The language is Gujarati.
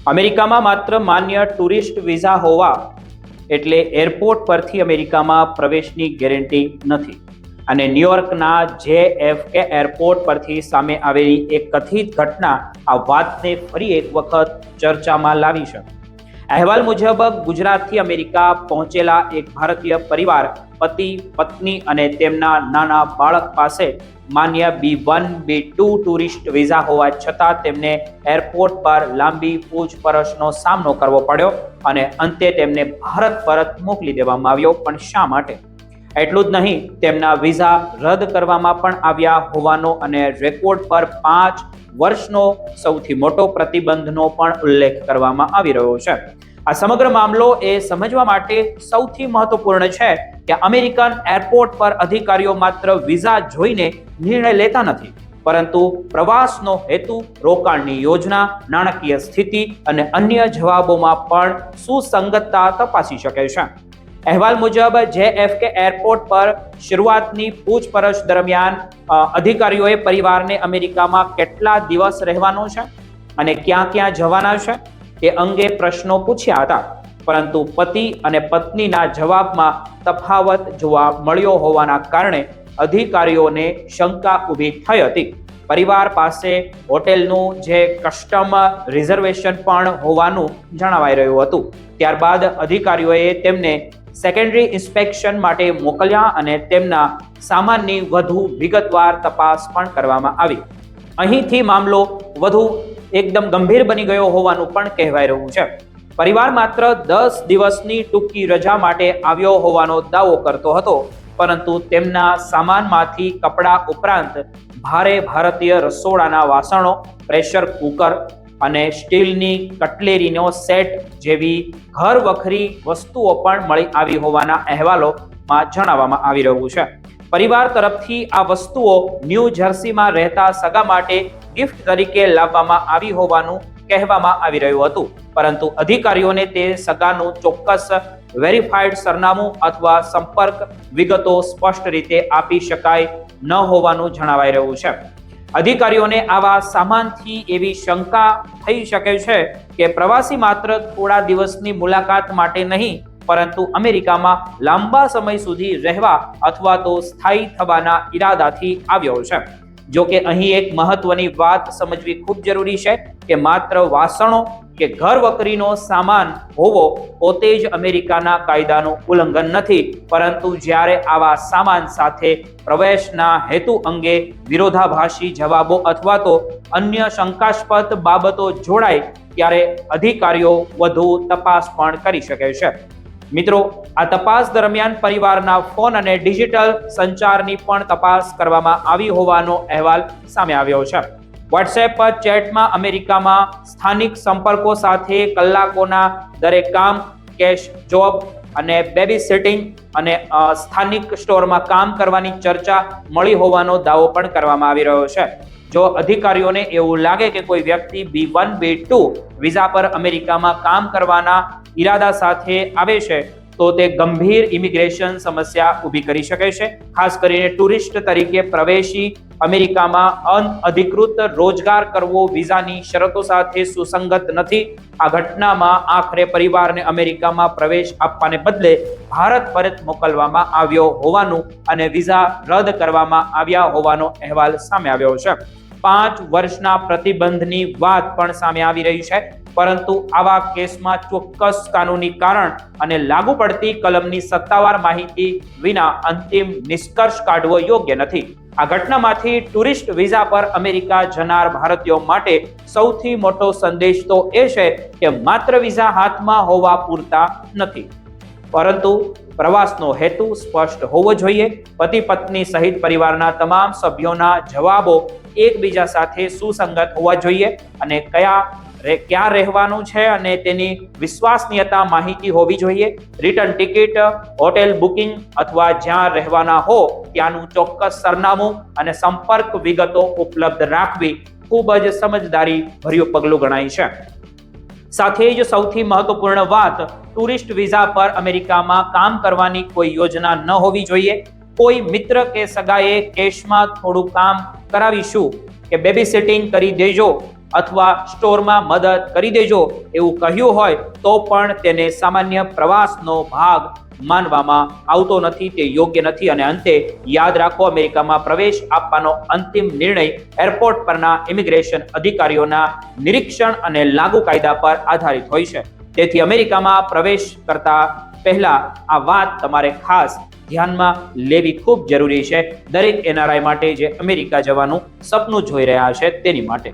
અમેરિકામાં માત્ર માન્ય ટુરિસ્ટ વિઝા હોવા એટલે એરપોર્ટ પરથી અમેરિકામાં પ્રવેશની ગેરંટી નથી. અને ન્યુયોર્કના JFK એરપોર્ટ પરથી સામે આવેલી એક કથિત ઘટના આ વાતને ફરી એક વખત ચર્ચામાં લાવી છે. અહેવાલ મુજબ ગુજરાતથી અમેરિકા પહોંચેલા એક ભારતીય પરિવાર પતિ, પત્ની અને તેમના નાના બાળક પાસે માન્ય B1, B2 ટુરિસ્ટ વિઝા હોવા છતાં તેમને એરપોર્ટ પર લાંબી પૂછપરછનો સામનો કરવો પડ્યો અને અંતે તેમને ભારત પરત મોકલી દેવામાં આવ્યો. પણ શા માટે? એટલું જ નહીં, તેમના વિઝા રદ કરવામાં પણ આવ્યા હોવાનો અને રેકોર્ડ પર 5 વર્ષનો સૌથી મોટો પ્રતિબંધનો પણ ઉલ્લેખ કરવામાં આવી રહ્યો છે. આ સમગ્ર મામલો એ સમજવા માટે સૌથી મહત્વપૂર્ણ છે કે અમેરિકન એરપોર્ટ પર અધિકારીઓ માત્ર વિઝા જોઈને નિર્ણય લેતા નથી, પરંતુ પ્રવાસનો હેતુ, રોકાણની યોજના, નાણાકીય સ્થિતિ અને અન્ય જવાબોમાં પણ સુસંગતતા તપાસી શકે છે. અહેવાલ મુજબ JFK એરપોર્ટ પર શરૂઆતની પૂછપરછ દરમિયાન અધિકારીઓએ પરિવારને અમેરિકામાં કેટલા દિવસ રહેવાનો છે અને ક્યાં ક્યાં જવાના છે એ અંગે પ્રશ્નો પૂછ્યા હતા, પરંતુ પતિ અને પત્નીના જવાબમાં તફાવત જોવા મળ્યો હોવાના કારણે અધિકારીઓને શંકા ઊભી થઈ હતી. પરિવાર પાસે હોટેલનું જે કસ્ટમ રિઝર્વેશન પણ હોવાનું જણાવાઈ રહ્યું હતું. ત્યારબાદ અધિકારીઓએ તેમને સેકન્ડરી ઇન્સ્પેક્શન માટે મોકલ્યા અને તેમના સામાનની વધુ વિગતવાર તપાસ પણ કરવામાં આવી. અહીંથી મામલો વધુ એકદમ ગંભીર બની ગયો હોવાનું પણ કહેવાય રહ્યું છે. પરિવાર માત્ર 10 દિવસની ટૂંકી રજા માટે આવ્યો હોવાનો દાવો કરતો હતો, પરંતુ તેમના સામાનમાંથી કપડાં ઉપરાંત ભારે ભારતીય રસોડાના વાસણો, પ્રેશર કુકર અને સ્ટીલની કટલેરીનો સેટ જેવી ઘર વખરી વસ્તુઓ પણ મળી આવી હોવાના અહેવાલોમાં જણાવવામાં આવી રહ્યું છે. પરિવાર તરફથી આ વસ્તુઓ ન્યૂ જર્સીમાં રહેતા સગા માટે ગિફ્ટ તરીકે લાવવામાં આવી હોવાનું કહેવામાં આવી રહ્યું હતું, પરંતુ અધિકારીઓને તે સગાનું ચોક્કસ વેરીફાઈડ સરનામું અથવા સંપર્ક વિગતો સ્પષ્ટ રીતે આપી શકાય ન હોવાનું જણાવાઈ રહ્યું છે. અધિકારીઓને આવા સામાનથી એવી શંકા થઈ શકે છે કે પ્રવાસી માત્ર થોડા દિવસની મુલાકાત માટે નહીં, પરંતુ અમેરિકામાં લાંબા સમય સુધી રહેવા અથવા તો સ્થાયી થવાના ઈરાદાથી આવ્યો છે. જો કે અહીં એક મહત્વની વાત સમજવી ખૂબ જરૂરી છે કે માત્ર વાસણો કે ઘર વકરીનો સામાન હોવો પોતે જ અમેરિકાના કાયદાનું ઉલ્લંઘન નથી, પરંતુ જ્યારે આવા સામાન સાથે પ્રવેશના હેતુ અંગે વિરોધાભાસી જવાબો અથવા તો અન્ય શંકાસ્પદ બાબતો જોડાય ત્યારે અધિકારીઓ વધુ તપાસ પણ કરી શકે છે. મિત્રો, આ તપાસ દરમિયાન પરિવારના ફોન અને ડિજિટલ સંચારની પણ તપાસ કરવામાં આવી હોવાનો અહેવાલ સામે આવ્યો છે. વોટ્સએપ ચેટમાં અમેરિકામાં સ્થાનિક સંપર્કો સાથે કલાકોના દરેક કામ, કેશ જોબ અને બેબી સિટિંગ અને સ્થાનિક સ્ટોરમાં કામ કરવાની ચર્ચા મળી હોવાનો દાવો પણ કરવામાં આવી રહ્યો છે. જો અધિકારીઓને એવું લાગે કે કોઈ વ્યક્તિ B1, B2 વિઝા પર અમેરિકામાં કામ કરવાના ઈરાદા સાથે આવે છે, તો તે ગંભીર ઇમિગ્રેશન સમસ્યા ઊભી કરી શકે છે. ખાસ કરીને ટુરિસ્ટ તરીકે પ્રવેશી અમેરિકામાં અનઅધિકૃત રોજગાર કરવો વિઝાની શરતો સાથે સુસંગત નથી. આ ઘટનામાં આખરે પરિવારને અમેરિકામાં પ્રવેશ આપવાને બદલે ભારત પરત મોકલવામાં આવ્યો હોવાનું અને વિઝા રદ કરવામાં આવ્યા હોવાનો અહેવાલ સામે આવ્યો છે. 5 વર્ષના પ્રતિબંધની વાત પણ સામે આવી રહી છે, પરંતુ આવા કેસમાં ચોક્કસ કાનૂની કારણ અને લાગુ પડતી કલમની સત્તાવાર માહિતી વિના અંતિમ નિષ્કર્ષ કાઢવો યોગ્ય નથી. આ ઘટનામાંથી ટુરિસ્ટ વિઝા પર અમેરિકા જનાર ભારતીયો માટે સૌથી મોટો સંદેશ તો એ છે કે માત્ર વિઝા હાથમાં હોવા પૂરતા નથી, પરંતુ પ્રવાસનો હેતુ સ્પષ્ટ હોવો જોઈએ. પતિ પત્ની સહિત પરિવારના તમામ સભ્યોના જવાબો એકબીજા સાથે સુસંગત હોવા જોઈએ અને ક્યાં રહેવાનું છે અને તેની વિશ્વસનીયતા માહિતી હોવી જોઈએ. રિટર્ન ટિકિટ, હોટેલ બુકિંગ અથવા જ્યાં રહેવાના હો ત્યાંનું ચોક્કસ સરનામું અને સંપર્ક વિગતો ઉપલબ્ધ રાખવી ખૂબ જ સમજદારી ભર્યું પગલું ગણાય છે. સાથે જ સૌથી મહત્વપૂર્ણ વાત, ટુરિસ્ટ વિઝા પર અમેરિકામાં કામ કરવાની કોઈ યોજના ન હોવી જોઈએ. કોઈ મિત્ર કે સગાએ કેશમાં થોડું કામ કરાવીશું કે બેબી સિટિંગ કરી દેજો અથવા સ્ટોરમાં મદદ કરી દેજો એવું કહ્યું હોય તો પણ તેને સામાન્ય પ્રવાસનો ભાગ માનવામાં આવતો નથી, તે યોગ્ય નથી. અને અંતે યાદ રાખો, અમેરિકામાં પ્રવેશ આપવાનો અંતિમ નિર્ણય એરપોર્ટ પરના ઇમિગ્રેશન અધિકારીઓના નિરીક્ષણ અને લાગુ કાયદા પર આધારિત હોય છે. તેથી અમેરિકામાં પ્રવેશ કરતા પહેલા આ વાત તમારે ખાસ ધ્યાનમાં લેવી ખૂબ જરૂરી છે, દરેક NRI માટે જે અમેરિકા જવાનું સપનું જોઈ રહ્યા છે તેની માટે.